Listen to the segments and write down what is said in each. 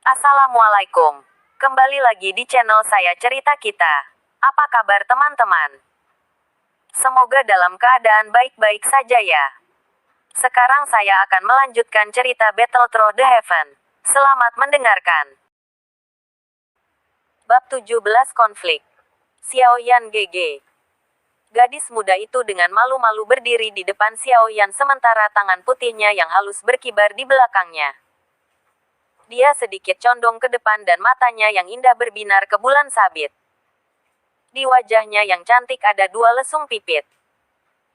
Assalamualaikum. Kembali lagi di channel saya Cerita Kita. Apa kabar teman-teman? Semoga dalam keadaan baik-baik saja ya. Sekarang saya akan melanjutkan cerita Battle Through the Heaven. Selamat mendengarkan. Bab 17 Konflik. Xiaoyan GG. Gadis muda itu dengan malu-malu berdiri di depan Xiaoyan sementara tangan putihnya yang halus berkibar di belakangnya. Dia sedikit condong ke depan dan matanya yang indah berbinar ke bulan sabit. Di wajahnya yang cantik ada dua lesung pipit.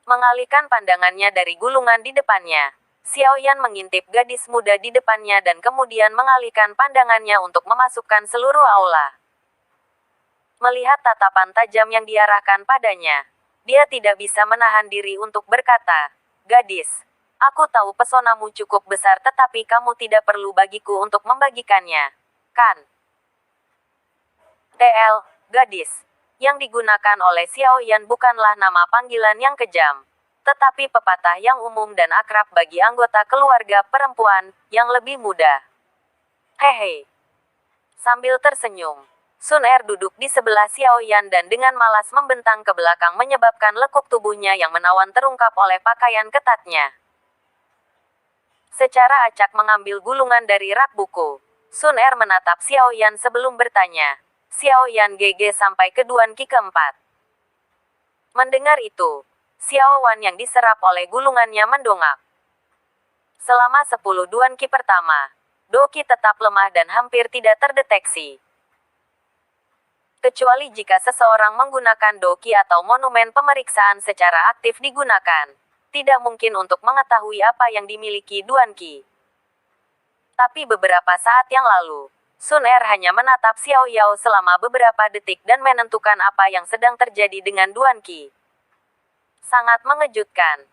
Mengalihkan pandangannya dari gulungan di depannya, Xiaoyan mengintip gadis muda di depannya dan kemudian mengalihkan pandangannya untuk memasukkan seluruh aula. Melihat tatapan tajam yang diarahkan padanya, dia tidak bisa menahan diri untuk berkata, "Gadis, aku tahu pesonamu cukup besar tetapi kamu tidak perlu bagiku untuk membagikannya, kan?" TL, gadis, yang digunakan oleh Xiaoyan bukanlah nama panggilan yang kejam, tetapi pepatah yang umum dan akrab bagi anggota keluarga perempuan yang lebih muda. Hehe. Sambil tersenyum, Sun Er duduk di sebelah Xiaoyan dan dengan malas membentang ke belakang menyebabkan lekuk tubuhnya yang menawan terungkap oleh pakaian ketatnya. Secara acak mengambil gulungan dari rak buku, Sun Er menatap Xiaoyan sebelum bertanya, "Xiaoyan GG sampai ke Duan Qi keempat." Mendengar itu, Xiaoyan yang diserap oleh gulungannya mendongak. Selama 10 Duan Qi pertama, Doqi tetap lemah dan hampir tidak terdeteksi. Kecuali jika seseorang menggunakan doki atau monumen pemeriksaan secara aktif digunakan, tidak mungkin untuk mengetahui apa yang dimiliki Duan Qi. Tapi beberapa saat yang lalu, Sun Er hanya menatap Xiao Yao selama beberapa detik dan menentukan apa yang sedang terjadi dengan Duan Qi. Sangat mengejutkan.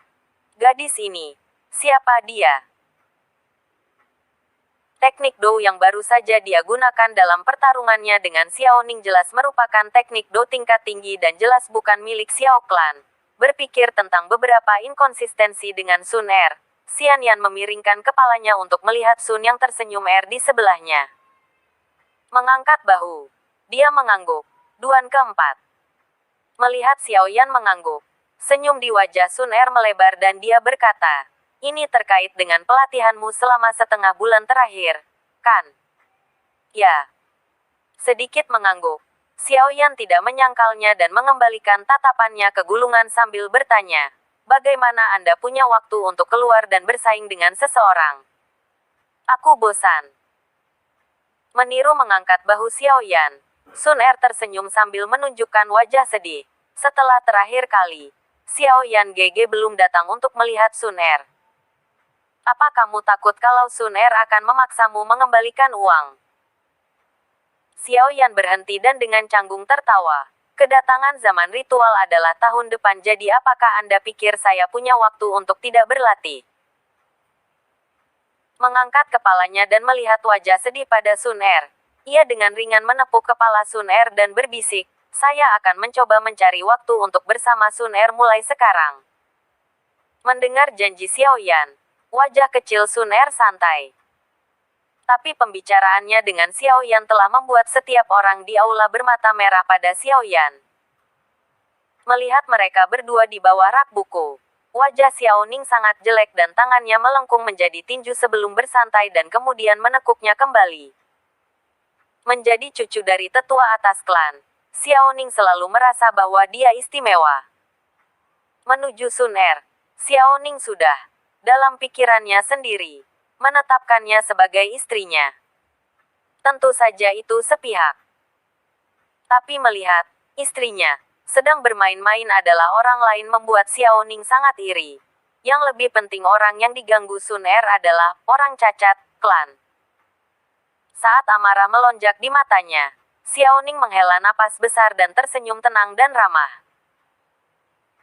Gadis ini, siapa dia? Teknik Do yang baru saja dia gunakan dalam pertarungannya dengan Xiao Ning jelas merupakan teknik Do tingkat tinggi dan jelas bukan milik Xiao Clan. Berpikir tentang beberapa inkonsistensi dengan Sun Er, Xian Yan memiringkan kepalanya untuk melihat Sun yang tersenyum di sebelahnya. Mengangkat bahu, dia mengangguk. Duan keempat. Melihat Xiao Yan mengangguk, senyum di wajah Sun Er melebar dan dia berkata, "Ini terkait dengan pelatihanmu selama setengah bulan terakhir, kan?" "Ya." Sedikit mengangguk, Xiaoyan tidak menyangkalnya dan mengembalikan tatapannya ke gulungan sambil bertanya, "Bagaimana Anda punya waktu untuk keluar dan bersaing dengan seseorang?" "Aku bosan." Meniru mengangkat bahu Xiaoyan, Sun Er tersenyum sambil menunjukkan wajah sedih. Setelah terakhir kali, Xiaoyan GG belum datang untuk melihat Sun Er. "Apa kamu takut kalau Sun Er akan memaksamu mengembalikan uang?" Xiaoyan berhenti dan dengan canggung tertawa. "Kedatangan zaman ritual adalah tahun depan, jadi apakah Anda pikir saya punya waktu untuk tidak berlatih?" Mengangkat kepalanya dan melihat wajah sedih pada Sun Er, ia dengan ringan menepuk kepala Sun Er dan berbisik, "Saya akan mencoba mencari waktu untuk bersama Sun Er mulai sekarang." Mendengar janji Xiaoyan, wajah kecil Sun Er santai. Tapi pembicaraannya dengan Xiaoyan telah membuat setiap orang di aula bermata merah pada Xiaoyan. Melihat mereka berdua di bawah rak buku, wajah Xiao Ning sangat jelek dan tangannya melengkung menjadi tinju sebelum bersantai dan kemudian menekuknya kembali. Menjadi cucu dari tetua atas klan, Xiao Ning selalu merasa bahwa dia istimewa. Menuju Sun Er, Xiao Ning sudah, dalam pikirannya sendiri, menetapkannya sebagai istrinya. Tentu saja itu sepihak. Tapi melihat istrinya sedang bermain-main adalah orang lain membuat Xiao Ning sangat iri. Yang lebih penting, orang yang diganggu Sun Er adalah orang cacat klan. Saat amarah melonjak di matanya, Xiao Ning menghela napas besar dan tersenyum tenang dan ramah.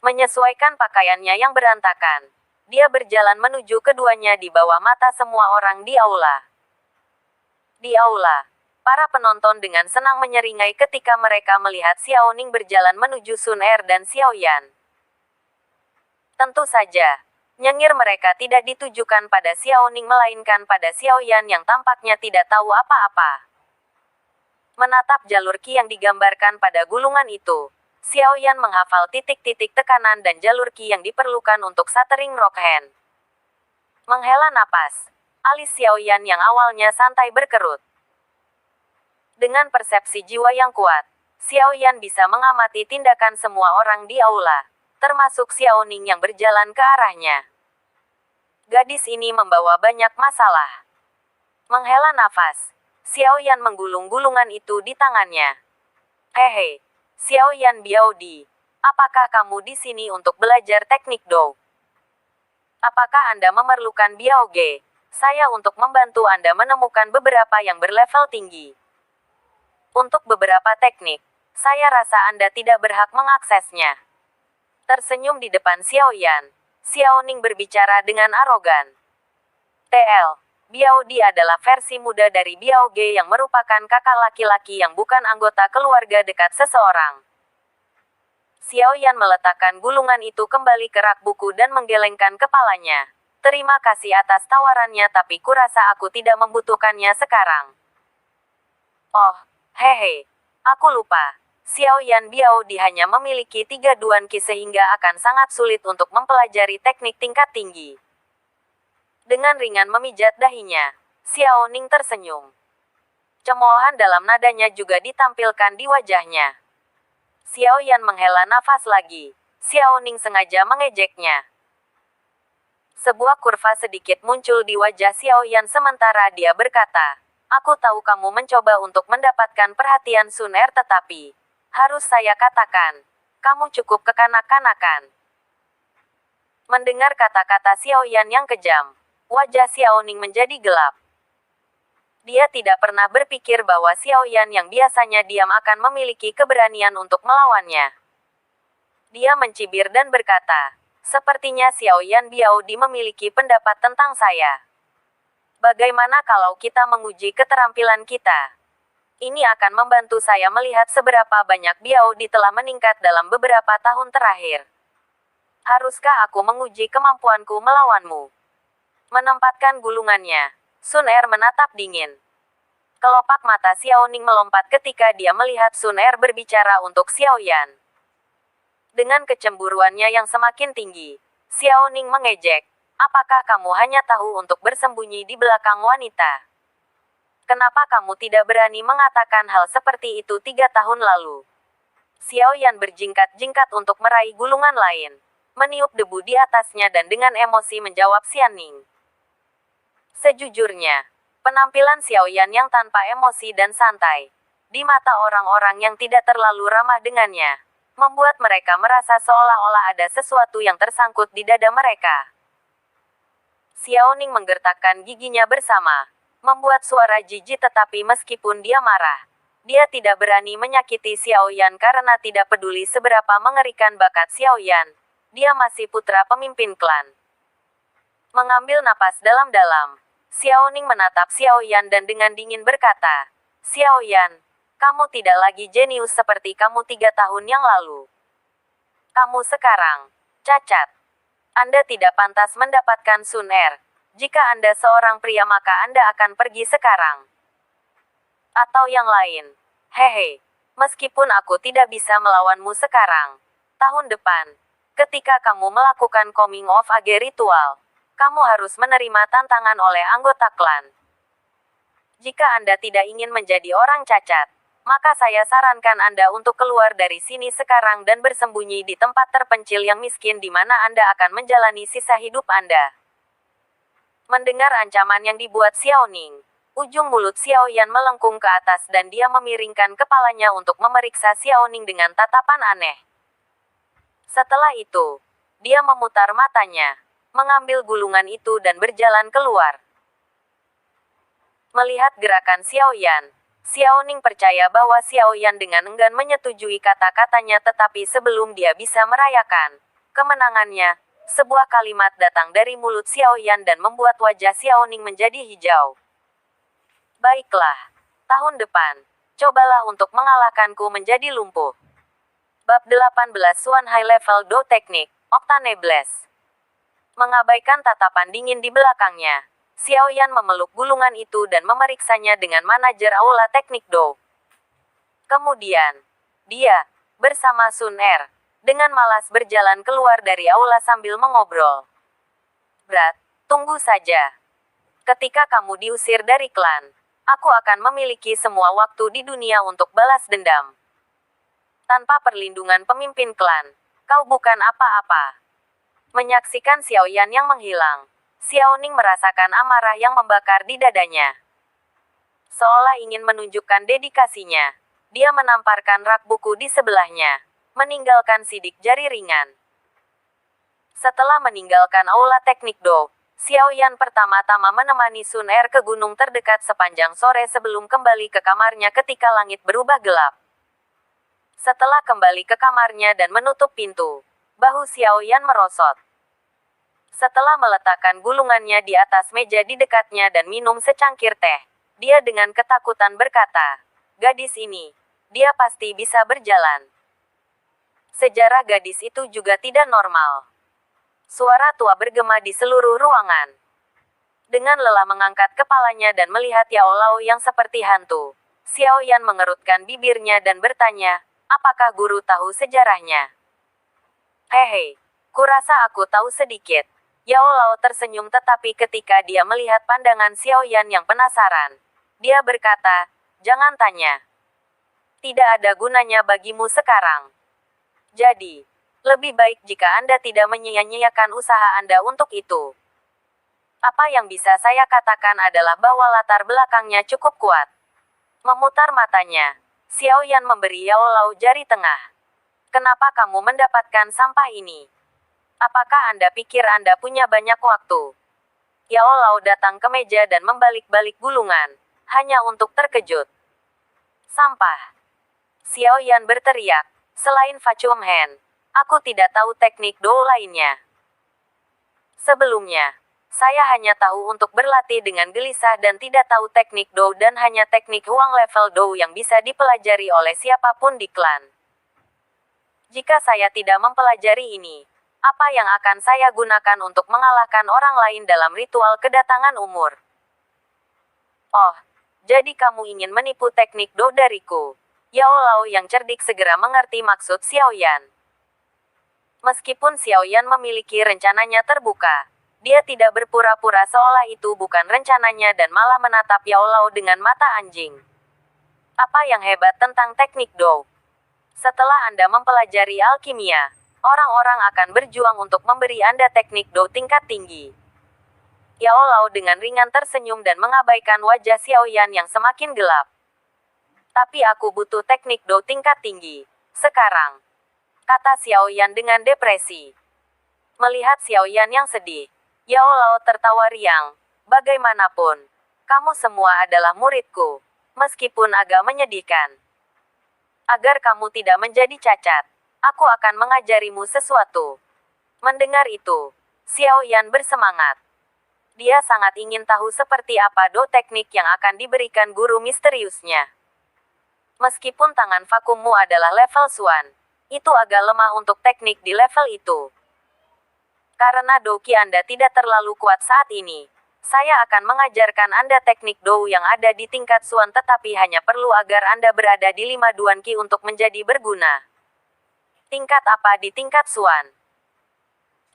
Menyesuaikan pakaiannya yang berantakan, dia berjalan menuju keduanya di bawah mata semua orang di aula. Di aula, para penonton dengan senang menyeringai ketika mereka melihat Xiao Ning berjalan menuju Sun Er dan Xiaoyan. Tentu saja, Nyengir mereka tidak ditujukan pada Xiao Ning melainkan pada Xiao Yan yang tampaknya tidak tahu apa-apa. Menatap jalur Qi yang digambarkan pada gulungan itu, Xiao Yan menghafal titik-titik tekanan dan jalur Qi yang diperlukan untuk Shattering Rock Hand. Menghela napas, alis Xiao Yan yang awalnya santai berkerut. Dengan persepsi jiwa yang kuat, Xiao Yan bisa mengamati tindakan semua orang di aula, termasuk Xiao Ning yang berjalan ke arahnya. Gadis ini membawa banyak masalah. Menghela nafas, Xiao Yan menggulung gulungan itu di tangannya. Hehe, Xiao Yan Biaodi, apakah kamu di sini untuk belajar teknik Dou? Apakah Anda memerlukan Biaoge? Saya untuk membantu Anda menemukan beberapa yang berlevel tinggi. Untuk beberapa teknik, saya rasa Anda tidak berhak mengaksesnya. Tersenyum di depan Xiao Yan, Xiao Ning berbicara dengan arogan. TL, Biaodi adalah versi muda dari Biaoge yang merupakan kakak laki-laki yang bukan anggota keluarga dekat seseorang. Xiao Yan meletakkan gulungan itu kembali ke rak buku dan menggelengkan kepalanya. Terima kasih atas tawarannya tapi kurasa aku tidak membutuhkannya sekarang. Oh, hehe, aku lupa. Xiao Yan Biaodi hanya memiliki 3 duan Qi sehingga akan sangat sulit untuk mempelajari teknik tingkat tinggi. Dengan ringan memijat dahinya, Xiao Ning tersenyum. Cemoohan dalam nadanya juga ditampilkan di wajahnya. Xiao Yan menghela nafas lagi. Xiao Ning sengaja mengejeknya. Sebuah kurva sedikit muncul di wajah Xiao Yan sementara dia berkata, "Aku tahu kamu mencoba untuk mendapatkan perhatian Sun Er tetapi, harus saya katakan, kamu cukup kekanak-kanakan." Mendengar kata-kata Xiao Yan yang kejam, wajah Xiao Ning menjadi gelap. Dia tidak pernah berpikir bahwa Xiao Yan yang biasanya diam akan memiliki keberanian untuk melawannya. Dia mencibir dan berkata, "Sepertinya Xiao Yan Biaodi memiliki pendapat tentang saya. Bagaimana kalau kita menguji keterampilan kita? Ini akan membantu saya melihat seberapa banyak Biaodi telah meningkat dalam beberapa tahun terakhir. Haruskah aku menguji kemampuanku melawanmu?" Menempatkan gulungannya, Sun Er menatap dingin. Kelopak mata Xiao Ning melompat ketika dia melihat Sun Er berbicara untuk Xiao Yan. Dengan kecemburuannya yang semakin tinggi, Xiao Ning mengejek, "Apakah kamu hanya tahu untuk bersembunyi di belakang wanita? Kenapa kamu tidak berani mengatakan hal seperti itu 3 tahun lalu?" Xiao Yan berjingkat-jingkat untuk meraih gulungan lain, meniup debu di atasnya dan dengan emosi menjawab Xian Ning. Sejujurnya, penampilan Xiao Yan yang tanpa emosi dan santai, di mata orang-orang yang tidak terlalu ramah dengannya, membuat mereka merasa seolah-olah ada sesuatu yang tersangkut di dada mereka. Xiao Ning menggertakkan giginya bersama, membuat suara jijik tetapi meskipun dia marah, dia tidak berani menyakiti Xiao Yan karena tidak peduli seberapa mengerikan bakat Xiao Yan, dia masih putra pemimpin klan. Mengambil napas dalam-dalam, Xiao Ning menatap Xiao Yan dan dengan dingin berkata, "Xiao Yan, kamu tidak lagi jenius seperti kamu 3 tahun yang lalu. Kamu sekarang cacat. Anda tidak pantas mendapatkan Sun Er. Jika Anda seorang pria maka Anda akan pergi sekarang. Atau yang lain. Hehe, meskipun aku tidak bisa melawanmu sekarang, tahun depan, ketika kamu melakukan coming of age ritual, kamu harus menerima tantangan oleh anggota klan. Jika Anda tidak ingin menjadi orang cacat, maka saya sarankan Anda untuk keluar dari sini sekarang dan bersembunyi di tempat terpencil yang miskin di mana Anda akan menjalani sisa hidup Anda." Mendengar ancaman yang dibuat Xiao Ning, ujung mulut Xiao Yan melengkung ke atas dan dia memiringkan kepalanya untuk memeriksa Xiao Ning dengan tatapan aneh. Setelah itu, dia memutar matanya, mengambil gulungan itu dan berjalan keluar. Melihat gerakan Xiao Yan, Xiao Ning percaya bahwa Xiao Yan dengan enggan menyetujui kata-katanya tetapi sebelum dia bisa merayakan kemenangannya, sebuah kalimat datang dari mulut Xiao Yan dan membuat wajah Xiao Ning menjadi hijau. "Baiklah, tahun depan, cobalah untuk mengalahkanku menjadi lumpuh." Bab 18 Suan High Level Do Teknik, Octane Blast. Mengabaikan tatapan dingin di belakangnya, Xiao Yan memeluk gulungan itu dan memeriksanya dengan manajer aula teknik Do. Kemudian, dia, bersama Sun Er, dengan malas berjalan keluar dari aula sambil mengobrol. Brat, tunggu saja. Ketika kamu diusir dari klan, aku akan memiliki semua waktu di dunia untuk balas dendam. Tanpa perlindungan pemimpin klan, kau bukan apa-apa. Menyaksikan Xiao Yan yang menghilang, Xiao Ning merasakan amarah yang membakar di dadanya. Seolah ingin menunjukkan dedikasinya, dia menamparkan rak buku di sebelahnya, meninggalkan sidik jari ringan. Setelah meninggalkan aula teknik Do, Xiao Yan pertama-tama menemani Sun Er ke gunung terdekat sepanjang sore sebelum kembali ke kamarnya ketika langit berubah gelap. Setelah kembali ke kamarnya dan menutup pintu, bahu Xiao Yan merosot. Setelah meletakkan gulungannya di atas meja di dekatnya dan minum secangkir teh, dia dengan ketakutan berkata, "Gadis ini, dia pasti bisa berjalan." Sejarah gadis itu juga tidak normal. Suara tua bergema di seluruh ruangan. Dengan lelah mengangkat kepalanya dan melihat Yao Lao yang seperti hantu, Xiao Yan mengerutkan bibirnya dan bertanya, "Apakah guru tahu sejarahnya?" "Hehe, kurasa aku tahu sedikit." Yao Lao tersenyum tetapi ketika dia melihat pandangan Xiao Yan yang penasaran, dia berkata, "Jangan tanya. Tidak ada gunanya bagimu sekarang. Jadi, lebih baik jika Anda tidak menyia-nyiakan usaha Anda untuk itu." Apa yang bisa saya katakan adalah bahwa latar belakangnya cukup kuat. Memutar matanya, Xiao Yan memberi Yao Lao jari tengah. "Kenapa kamu mendapatkan sampah ini? Apakah Anda pikir Anda punya banyak waktu?" Yao Lao datang ke meja dan membalik-balik gulungan, hanya untuk terkejut. "Sampah!" Xiao Yan berteriak, "Selain vacuum hand, aku tidak tahu teknik Do lainnya. Sebelumnya, saya hanya tahu untuk berlatih dengan gelisah dan tidak tahu teknik Do dan hanya teknik Huang level Do yang bisa dipelajari oleh siapapun di klan. Jika saya tidak mempelajari ini, apa yang akan saya gunakan untuk mengalahkan orang lain dalam ritual kedatangan umur?" "Oh, jadi kamu ingin menipu teknik Do dariku?" Yao Lao yang cerdik segera mengerti maksud Xiao Yan. Meskipun Xiao Yan memiliki rencananya terbuka, dia tidak berpura-pura seolah itu bukan rencananya dan malah menatap Yao Lao dengan mata anjing. "Apa yang hebat tentang teknik Do? Setelah Anda mempelajari alkimia, orang-orang akan berjuang untuk memberi Anda teknik Do tingkat tinggi." Yao Lao dengan ringan tersenyum dan mengabaikan wajah Xiao Yan yang semakin gelap. "Tapi aku butuh teknik Do tingkat tinggi sekarang," kata Xiao Yan dengan depresi. Melihat Xiao Yan yang sedih, Yao Lao tertawa riang. "Bagaimanapun, kamu semua adalah muridku, meskipun agak menyedihkan. Agar kamu tidak menjadi cacat, aku akan mengajarimu sesuatu." Mendengar itu, Xiao Yan bersemangat. Dia sangat ingin tahu seperti apa Do teknik yang akan diberikan guru misteriusnya. Meskipun tangan vakummu adalah level Xuan, itu agak lemah untuk teknik di level itu. Karena doki Anda tidak terlalu kuat saat ini, saya akan mengajarkan Anda teknik Do yang ada di tingkat Xuan tetapi hanya perlu agar Anda berada di 5 Duan Qi untuk menjadi berguna. Tingkat apa di tingkat Xuan?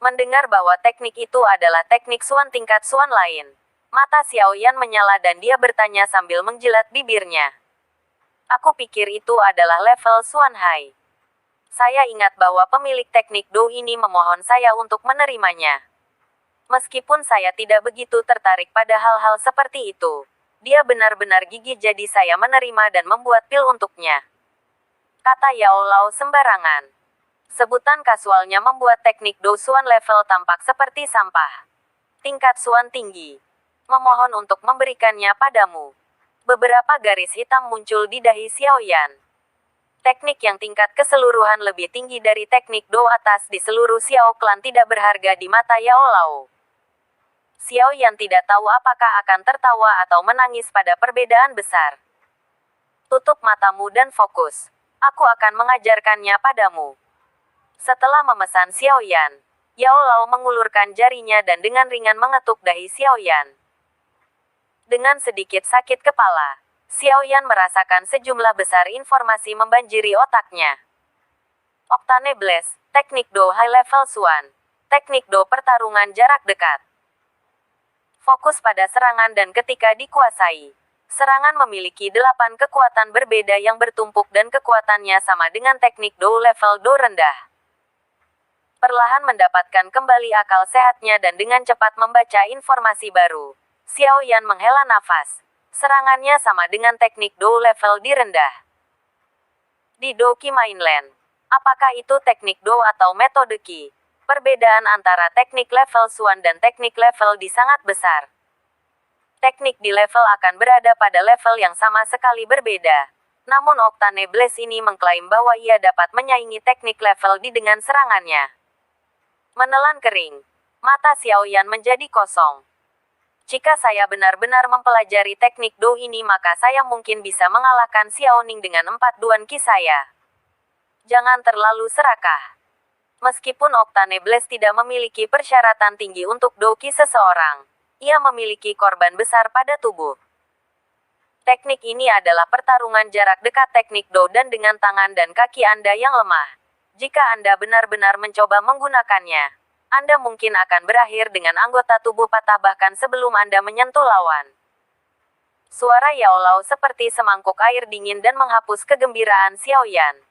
Mendengar bahwa teknik itu adalah teknik Xuan tingkat Xuan lain, mata Xiao Yan menyala dan dia bertanya sambil menjilat bibirnya. "Aku pikir itu adalah level Xuan Hai. Saya ingat bahwa pemilik teknik Do ini memohon saya untuk menerimanya. Meskipun saya tidak begitu tertarik pada hal-hal seperti itu, dia benar-benar gigih jadi saya menerima dan membuat pil untuknya," kata Yao Lao sembarangan. Sebutan kasualnya membuat teknik Do Xuan level tampak seperti sampah. "Tingkat Xuan tinggi. Memohon untuk memberikannya padamu." Beberapa garis hitam muncul di dahi Xiao Yan. Teknik yang tingkat keseluruhan lebih tinggi dari teknik Do atas di seluruh Xiao Klan tidak berharga di mata Yao Lao. Xiao Yan tidak tahu apakah akan tertawa atau menangis pada perbedaan besar. "Tutup matamu dan fokus. Aku akan mengajarkannya padamu." Setelah memesan Xiao Yan, Yao Lao mengulurkan jarinya dan dengan ringan mengetuk dahi Xiao Yan. Dengan sedikit sakit kepala, Xiao Yan merasakan sejumlah besar informasi membanjiri otaknya. Octane Blast, Teknik Do High Level Suan, Teknik Do pertarungan jarak dekat. Fokus pada serangan dan ketika dikuasai. Serangan memiliki 8 kekuatan berbeda yang bertumpuk dan kekuatannya sama dengan teknik Do level Do rendah. Perlahan mendapatkan kembali akal sehatnya dan dengan cepat membaca informasi baru, Xiao Yan menghela nafas. Serangannya sama dengan teknik Do level di rendah. Di Do Qi Mainland, apakah itu teknik Do atau metode Qi? Perbedaan antara teknik level Suan dan teknik level Di sangat besar. Teknik di level akan berada pada level yang sama sekali berbeda. Namun Octane Blast ini mengklaim bahwa ia dapat menyaingi teknik level Di dengan serangannya. Menelan kering, mata Xiao Yan menjadi kosong. Jika saya benar-benar mempelajari teknik Do ini maka saya mungkin bisa mengalahkan Xiao Ning dengan 4 duan Qi saya. Jangan terlalu serakah. Meskipun Octane Blast tidak memiliki persyaratan tinggi untuk Do Qi seseorang, ia memiliki korban besar pada tubuh. Teknik ini adalah pertarungan jarak dekat teknik Do dan dengan tangan dan kaki Anda yang lemah. Jika Anda benar-benar mencoba menggunakannya, Anda mungkin akan berakhir dengan anggota tubuh patah bahkan sebelum Anda menyentuh lawan. Suara Yao Lao seperti semangkuk air dingin dan menghapus kegembiraan Xiao Yan.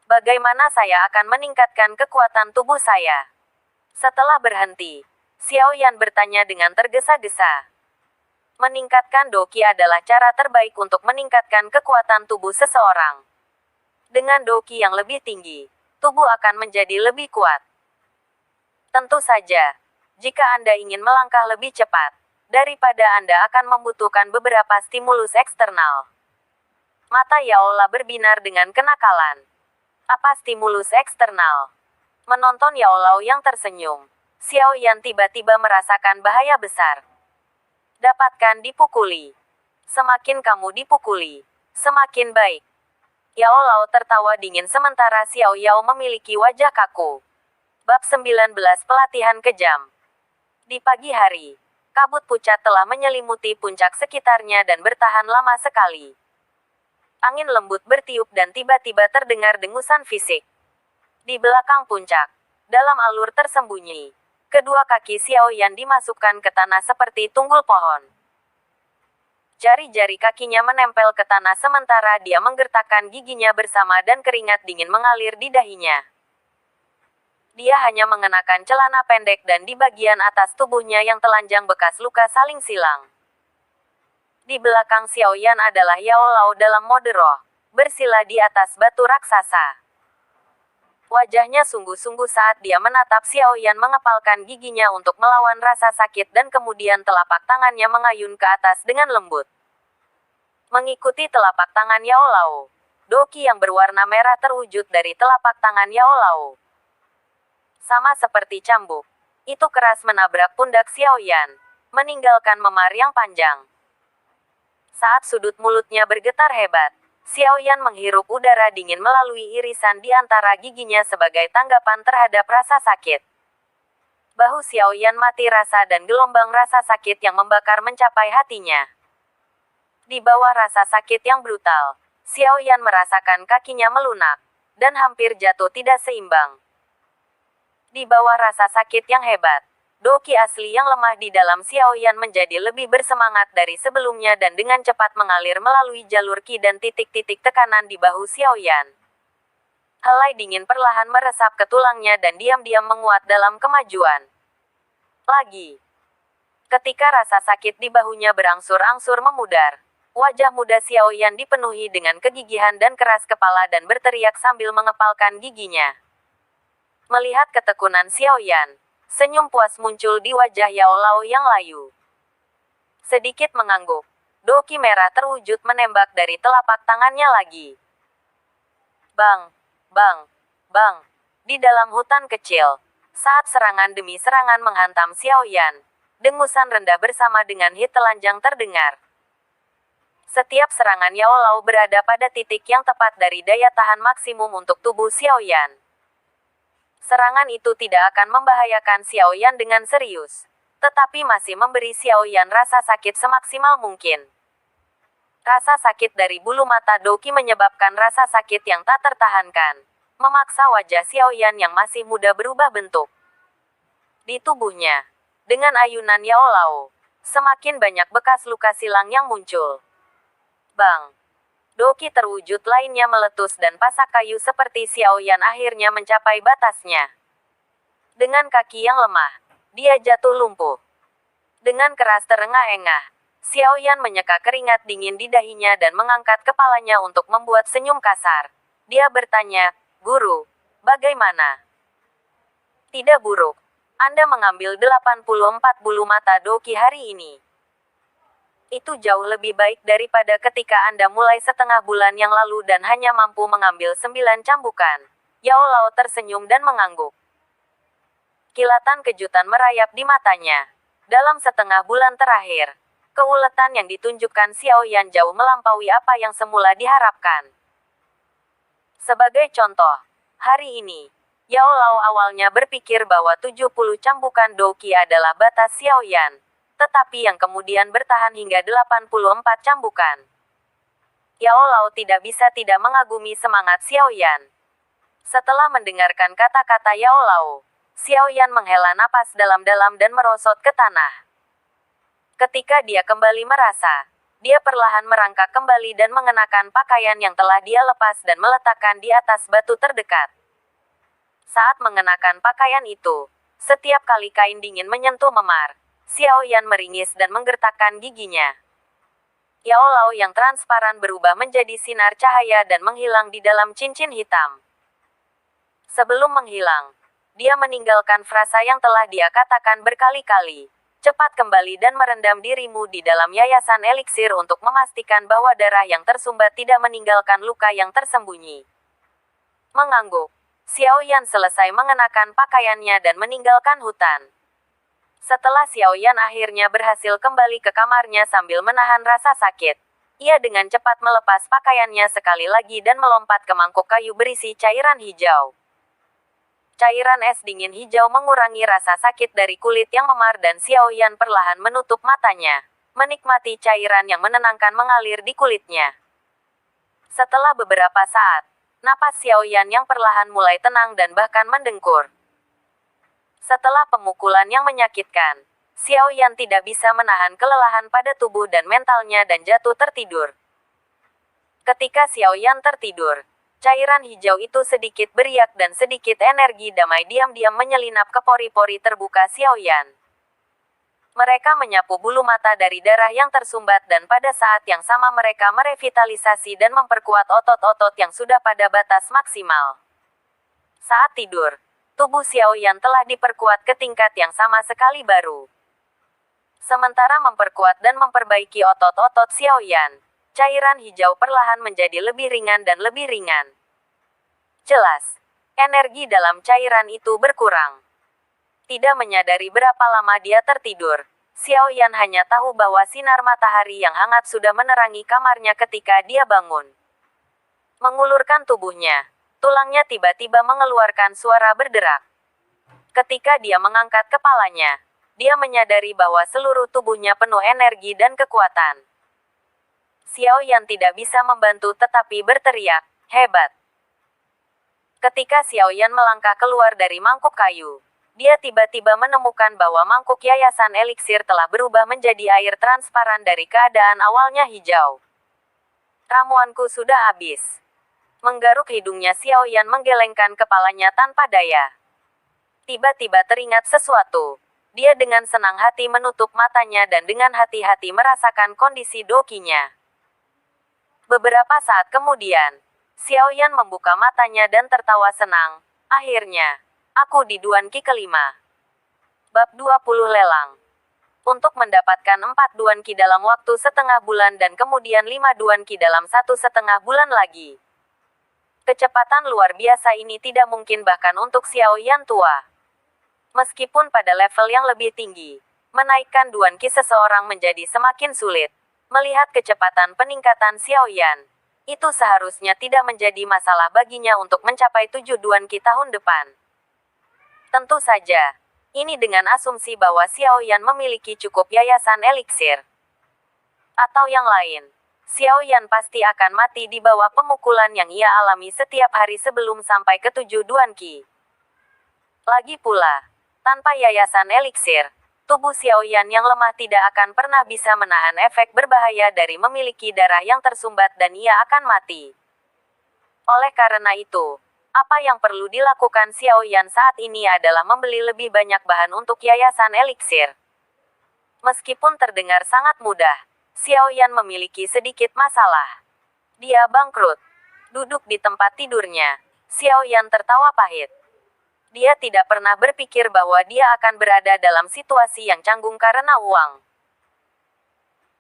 Bagaimana saya akan meningkatkan kekuatan tubuh saya? Setelah berhenti, Xiao Yan bertanya dengan tergesa-gesa. Meningkatkan Do Qi adalah cara terbaik untuk meningkatkan kekuatan tubuh seseorang. Dengan Do Qi yang lebih tinggi, tubuh akan menjadi lebih kuat. Tentu saja, jika Anda ingin melangkah lebih cepat, daripada Anda akan membutuhkan beberapa stimulus eksternal. Mata Yao Lao berbinar dengan kenakalan. Apa stimulus eksternal? Menonton Yao Lao yang tersenyum, Xiao Yan tiba-tiba merasakan bahaya besar. Dapatkan dipukuli. Semakin kamu dipukuli, semakin baik. Yao Lao tertawa dingin sementara Xiao Yao memiliki wajah kaku. Bab 19 Pelatihan Kejam. Di pagi hari, kabut pucat telah menyelimuti puncak sekitarnya dan bertahan lama sekali. Angin lembut bertiup dan tiba-tiba terdengar dengusan fisik. Di belakang puncak, dalam alur tersembunyi, kedua kaki Xiao Yan dimasukkan ke tanah seperti tunggul pohon. Jari-jari kakinya menempel ke tanah sementara dia menggertakkan giginya bersama dan keringat dingin mengalir di dahinya. Dia hanya mengenakan celana pendek dan di bagian atas tubuhnya yang telanjang bekas luka saling silang. Di belakang Xiao Yan adalah Yao Lao dalam mode roh, bersila di atas batu raksasa. Wajahnya sungguh-sungguh saat dia menatap Xiao Yan mengepalkan giginya untuk melawan rasa sakit dan kemudian telapak tangannya mengayun ke atas dengan lembut. Mengikuti telapak tangan Yao Lao, Do Qi yang berwarna merah terwujud dari telapak tangan Yao Lao. Sama seperti cambuk, itu keras menabrak pundak Xiao Yan, meninggalkan memar yang panjang. Saat sudut mulutnya bergetar hebat, Xiao Yan menghirup udara dingin melalui irisan di antara giginya sebagai tanggapan terhadap rasa sakit. Bahu Xiao Yan mati rasa dan gelombang rasa sakit yang membakar mencapai hatinya. Di bawah rasa sakit yang brutal, Xiao Yan merasakan kakinya melunak, dan hampir jatuh tidak seimbang. Di bawah rasa sakit yang hebat, Do Qi asli yang lemah di dalam Xiao Yan menjadi lebih bersemangat dari sebelumnya dan dengan cepat mengalir melalui jalur Qi dan titik-titik tekanan di bahu Xiao Yan. Helai dingin perlahan meresap ke tulangnya dan diam-diam menguat dalam kemajuan. Lagi. Ketika rasa sakit di bahunya berangsur-angsur memudar, wajah muda Xiao Yan dipenuhi dengan kegigihan dan keras kepala dan berteriak sambil mengepalkan giginya. Melihat ketekunan Xiao Yan, senyum puas muncul di wajah Yao Lao yang layu. Sedikit mengangguk, Do Qi merah terwujud menembak dari telapak tangannya lagi. Bang, bang, bang. Di dalam hutan kecil, saat serangan demi serangan menghantam Xiao Yan, dengusan rendah bersama dengan hit telanjang terdengar. Setiap serangan Yao Lao berada pada titik yang tepat dari daya tahan maksimum untuk tubuh Xiao Yan. Serangan itu tidak akan membahayakan Xiao Yan dengan serius, tetapi masih memberi Xiao Yan rasa sakit semaksimal mungkin. Rasa sakit dari bulu mata Doki menyebabkan rasa sakit yang tak tertahankan, memaksa wajah Xiao Yan yang masih muda berubah bentuk. Di tubuhnya, dengan ayunan Yao Lao, semakin banyak bekas luka silang yang muncul. Bang! Doki terwujud lainnya meletus dan pasak kayu seperti Xiao Yan akhirnya mencapai batasnya. Dengan kaki yang lemah, dia jatuh lumpuh. Dengan keras terengah-engah, Xiao Yan menyeka keringat dingin di dahinya dan mengangkat kepalanya untuk membuat senyum kasar. Dia bertanya, "Guru, bagaimana?" "Tidak buruk. Anda mengambil 84 bulu mata Doki hari ini. Itu jauh lebih baik daripada ketika Anda mulai setengah bulan yang lalu dan hanya mampu mengambil 9 cambukan." Yao Lao tersenyum dan mengangguk. Kilatan kejutan merayap di matanya. Dalam setengah bulan terakhir, keuletan yang ditunjukkan Xiao Yan jauh melampaui apa yang semula diharapkan. Sebagai contoh, hari ini, Yao Lao awalnya berpikir bahwa 70 cambukan Doki adalah batas Xiao Yan, tetapi yang kemudian bertahan hingga 84 cambukan. Yao Lao tidak bisa tidak mengagumi semangat Xiao Yan. Setelah mendengarkan kata-kata Yao Lao, Xiao Yan menghela napas dalam-dalam dan merosot ke tanah. Ketika dia kembali merasa, dia perlahan merangkak kembali dan mengenakan pakaian yang telah dia lepas dan meletakkan di atas batu terdekat. Saat mengenakan pakaian itu, setiap kali kain dingin menyentuh memar, Xiao Yan meringis dan menggertakkan giginya. Yao Lao yang transparan berubah menjadi sinar cahaya dan menghilang di dalam cincin hitam. Sebelum menghilang, dia meninggalkan frasa yang telah dia katakan berkali-kali. "Cepat kembali dan merendam dirimu di dalam yayasan eliksir untuk memastikan bahwa darah yang tersumbat tidak meninggalkan luka yang tersembunyi." Mengangguk, Xiao Yan selesai mengenakan pakaiannya dan meninggalkan hutan. Setelah Xiao Yan akhirnya berhasil kembali ke kamarnya sambil menahan rasa sakit, ia dengan cepat melepas pakaiannya sekali lagi dan melompat ke mangkuk kayu berisi cairan hijau. Cairan es dingin hijau mengurangi rasa sakit dari kulit yang memar dan Xiao Yan perlahan menutup matanya, menikmati cairan yang menenangkan mengalir di kulitnya. Setelah beberapa saat, napas Xiao Yan yang perlahan mulai tenang dan bahkan mendengkur. Setelah pemukulan yang menyakitkan, Xiao Yan tidak bisa menahan kelelahan pada tubuh dan mentalnya dan jatuh tertidur. Ketika Xiao Yan tertidur, cairan hijau itu sedikit beriak dan sedikit energi damai diam-diam menyelinap ke pori-pori terbuka Xiao Yan. Mereka menyapu bulu mata dari darah yang tersumbat dan pada saat yang sama mereka merevitalisasi dan memperkuat otot-otot yang sudah pada batas maksimal. Saat tidur, tubuh Xiao Yan telah diperkuat ke tingkat yang sama sekali baru. Sementara memperkuat dan memperbaiki otot-otot Xiao Yan, cairan hijau perlahan menjadi lebih ringan dan lebih ringan. Jelas, energi dalam cairan itu berkurang. Tidak menyadari berapa lama dia tertidur, Xiao Yan hanya tahu bahwa sinar matahari yang hangat sudah menerangi kamarnya ketika dia bangun. Mengulurkan tubuhnya, tulangnya tiba-tiba mengeluarkan suara berderak. Ketika dia mengangkat kepalanya, dia menyadari bahwa seluruh tubuhnya penuh energi dan kekuatan. Xiao Yan tidak bisa membantu tetapi berteriak, "Hebat!" Ketika Xiao Yan melangkah keluar dari mangkuk kayu, dia tiba-tiba menemukan bahwa mangkuk yayasan eliksir telah berubah menjadi air transparan dari keadaan awalnya hijau. "Ramuanku sudah habis." Menggaruk hidungnya Xiao Yan menggelengkan kepalanya tanpa daya. Tiba-tiba teringat sesuatu. Dia dengan senang hati menutup matanya dan dengan hati-hati merasakan kondisi dokinya. Beberapa saat kemudian, Xiao Yan membuka matanya dan tertawa senang. "Akhirnya, aku di Duan Qi kelima." Bab 20 Lelang. Untuk mendapatkan 4 Duan Qi dalam waktu setengah bulan dan kemudian 5 Duan Qi dalam 1,5 bulan lagi. Kecepatan luar biasa ini tidak mungkin bahkan untuk Xiao Yan tua. Meskipun pada level yang lebih tinggi, menaikkan Duan Qi seseorang menjadi semakin sulit. Melihat kecepatan peningkatan Xiao Yan, itu seharusnya tidak menjadi masalah baginya untuk mencapai 7 Duan Qi tahun depan. Tentu saja. Ini dengan asumsi bahwa Xiao Yan memiliki cukup yayasan eliksir. Atau yang lain. Xiao Yan pasti akan mati di bawah pemukulan yang ia alami setiap hari sebelum sampai ke 7 Duan Qi. Lagi pula, tanpa yayasan eliksir, tubuh Xiao Yan yang lemah tidak akan pernah bisa menahan efek berbahaya dari memiliki darah yang tersumbat dan ia akan mati. Oleh karena itu, apa yang perlu dilakukan Xiao Yan saat ini adalah membeli lebih banyak bahan untuk yayasan eliksir. Meskipun terdengar sangat mudah, Xiao Yan memiliki sedikit masalah. Dia bangkrut. Duduk di tempat tidurnya, Xiao Yan tertawa pahit. Dia tidak pernah berpikir bahwa dia akan berada dalam situasi yang canggung karena uang.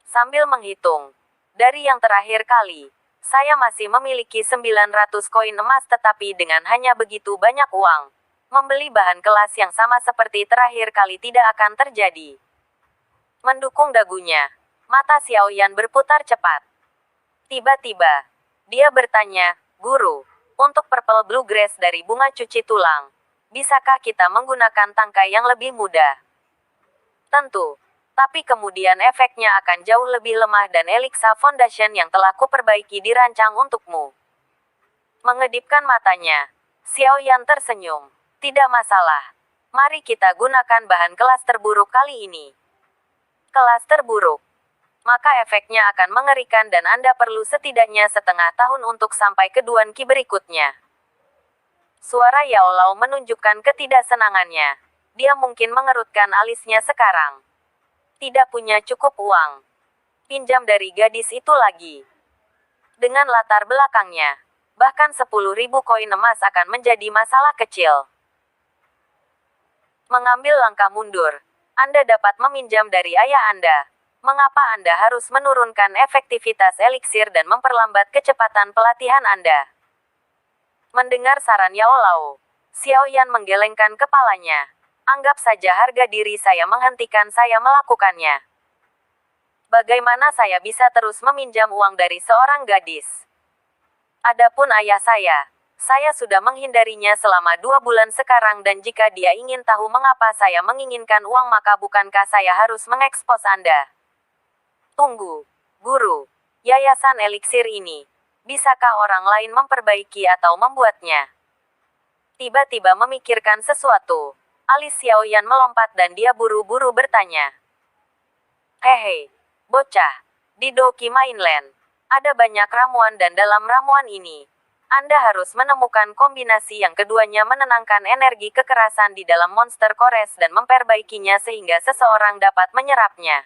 Sambil menghitung, dari yang terakhir kali, saya masih memiliki 900 koin emas tetapi dengan hanya begitu banyak uang, membeli bahan kelas yang sama seperti terakhir kali tidak akan terjadi. Mendukung dagunya, mata Xiao Yan berputar cepat. Tiba-tiba, dia bertanya, "Guru, untuk purple bluegrass dari bunga cuci tulang, bisakah kita menggunakan tangkai yang lebih mudah?" Tentu. Tapi kemudian efeknya akan jauh lebih lemah dan Elixa Foundation yang telah kuperbaiki dirancang untukmu. Mengedipkan matanya, Xiao Yan tersenyum. Tidak masalah. Mari kita gunakan bahan kelas terburuk kali ini. Kelas terburuk. Maka efeknya akan mengerikan dan Anda perlu setidaknya setengah tahun untuk sampai ke Duan Qi berikutnya. Suara Yao Lao menunjukkan ketidaksenangannya. Dia mungkin mengerutkan alisnya sekarang. Tidak punya cukup uang. Pinjam dari gadis itu lagi. Dengan latar belakangnya, bahkan 10.000 koin emas akan menjadi masalah kecil. Mengambil langkah mundur, Anda dapat meminjam dari ayah Anda. Mengapa Anda harus menurunkan efektivitas eliksir dan memperlambat kecepatan pelatihan Anda? Mendengar saran Yao Lao, Xiao Yan menggelengkan kepalanya. Anggap saja harga diri saya menghentikan saya melakukannya. Bagaimana saya bisa terus meminjam uang dari seorang gadis? Adapun ayah saya sudah menghindarinya selama 2 bulan sekarang dan jika dia ingin tahu mengapa saya menginginkan uang maka bukankah saya harus mengekspos Anda? Tunggu, guru. Yayasan eliksir ini, bisakah orang lain memperbaiki atau membuatnya? Tiba-tiba memikirkan sesuatu. Alis Xiao Yan melompat dan dia buru-buru bertanya. Hehe, bocah, di Doki Mainland, ada banyak ramuan dan dalam ramuan ini, Anda harus menemukan kombinasi yang keduanya menenangkan energi kekerasan di dalam monster kores dan memperbaikinya sehingga seseorang dapat menyerapnya.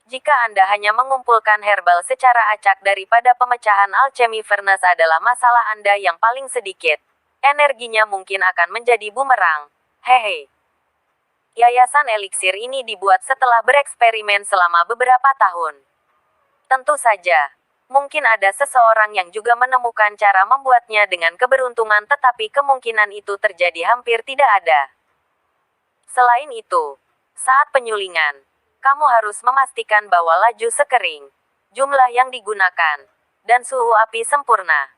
Jika Anda hanya mengumpulkan herbal secara acak daripada pemecahan alchemy furnace adalah masalah Anda yang paling sedikit, energinya mungkin akan menjadi bumerang. Hehe. Yayasan eliksir ini dibuat setelah bereksperimen selama beberapa tahun. Tentu saja, mungkin ada seseorang yang juga menemukan cara membuatnya dengan keberuntungan tetapi kemungkinan itu terjadi hampir tidak ada. Selain itu, saat penyulingan, kamu harus memastikan bahwa laju sekering, jumlah yang digunakan, dan suhu api sempurna.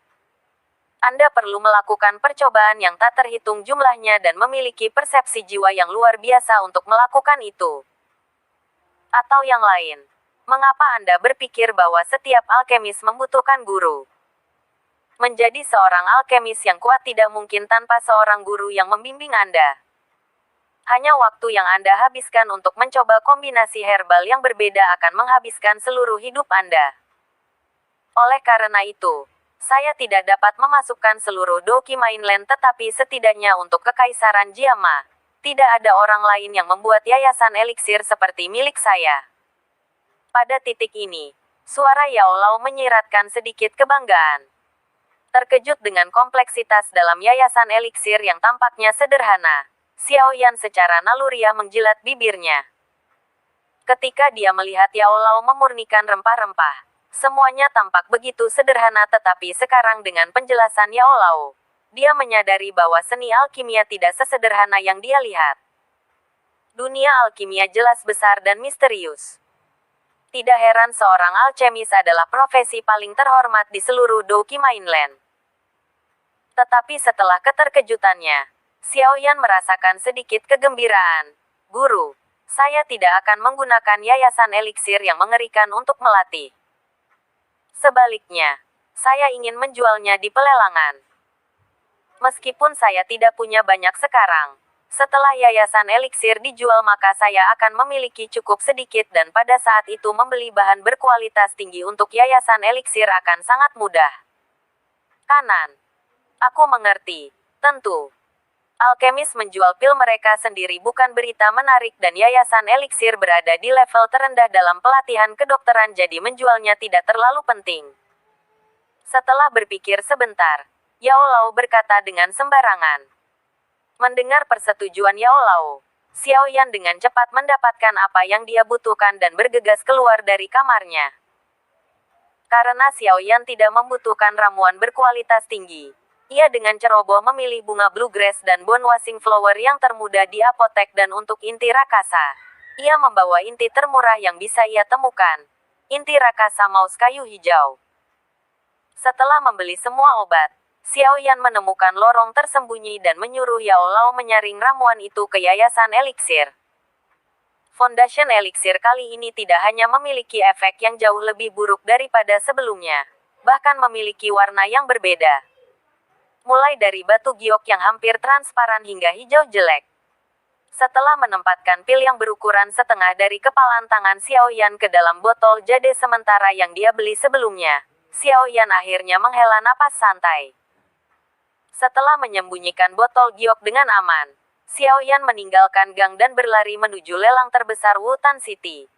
Anda perlu melakukan percobaan yang tak terhitung jumlahnya dan memiliki persepsi jiwa yang luar biasa untuk melakukan itu. Atau yang lain, mengapa Anda berpikir bahwa setiap alkemis membutuhkan guru? Menjadi seorang alkemis yang kuat tidak mungkin tanpa seorang guru yang membimbing Anda. Hanya waktu yang Anda habiskan untuk mencoba kombinasi herbal yang berbeda akan menghabiskan seluruh hidup Anda. Oleh karena itu, saya tidak dapat memasukkan seluruh Doki Mainland tetapi setidaknya untuk Kekaisaran Jiama, tidak ada orang lain yang membuat yayasan eliksir seperti milik saya. Pada titik ini, suara Yao Lao menyiratkan sedikit kebanggaan. Terkejut dengan kompleksitas dalam yayasan eliksir yang tampaknya sederhana, Xiao Yan secara naluriah menjilat bibirnya. Ketika dia melihat Yao Lao memurnikan rempah-rempah, semuanya tampak begitu sederhana tetapi sekarang dengan penjelasan Yao Lao, dia menyadari bahwa seni alkimia tidak sesederhana yang dia lihat. Dunia alkimia jelas besar dan misterius. Tidak heran seorang alkemis adalah profesi paling terhormat di seluruh Doki Mainland. Tetapi setelah keterkejutannya, Xiao Yan merasakan sedikit kegembiraan. Guru, saya tidak akan menggunakan yayasan eliksir yang mengerikan untuk melatih. Sebaliknya, saya ingin menjualnya di pelelangan. Meskipun saya tidak punya banyak sekarang, setelah yayasan eliksir dijual maka saya akan memiliki cukup sedikit dan pada saat itu membeli bahan berkualitas tinggi untuk yayasan eliksir akan sangat mudah. Kanan. Aku mengerti. Tentu. Alkemis menjual pil mereka sendiri bukan berita menarik dan yayasan eliksir berada di level terendah dalam pelatihan kedokteran jadi menjualnya tidak terlalu penting. Setelah berpikir sebentar, Yao Lao berkata dengan sembarangan. Mendengar persetujuan Yao Lao, Xiao Yan dengan cepat mendapatkan apa yang dia butuhkan dan bergegas keluar dari kamarnya. Karena Xiao Yan tidak membutuhkan ramuan berkualitas tinggi, ia dengan ceroboh memilih bunga bluegrass dan bone washing flower yang termuda di apotek dan untuk inti rakasa, ia membawa inti termurah yang bisa ia temukan. Inti rakasa maus kayu hijau. Setelah membeli semua obat, Xiao Yan menemukan lorong tersembunyi dan menyuruh Yao Lao menyaring ramuan itu ke yayasan eliksir. Foundation eliksir kali ini tidak hanya memiliki efek yang jauh lebih buruk daripada sebelumnya, bahkan memiliki warna yang berbeda. Mulai dari batu giok yang hampir transparan hingga hijau jelek. Setelah menempatkan pil yang berukuran setengah dari kepalan tangan Xiao Yan ke dalam botol jade sementara yang dia beli sebelumnya, Xiao Yan akhirnya menghela napas santai. Setelah menyembunyikan botol giok dengan aman, Xiao Yan meninggalkan gang dan berlari menuju lelang terbesar Wutan City.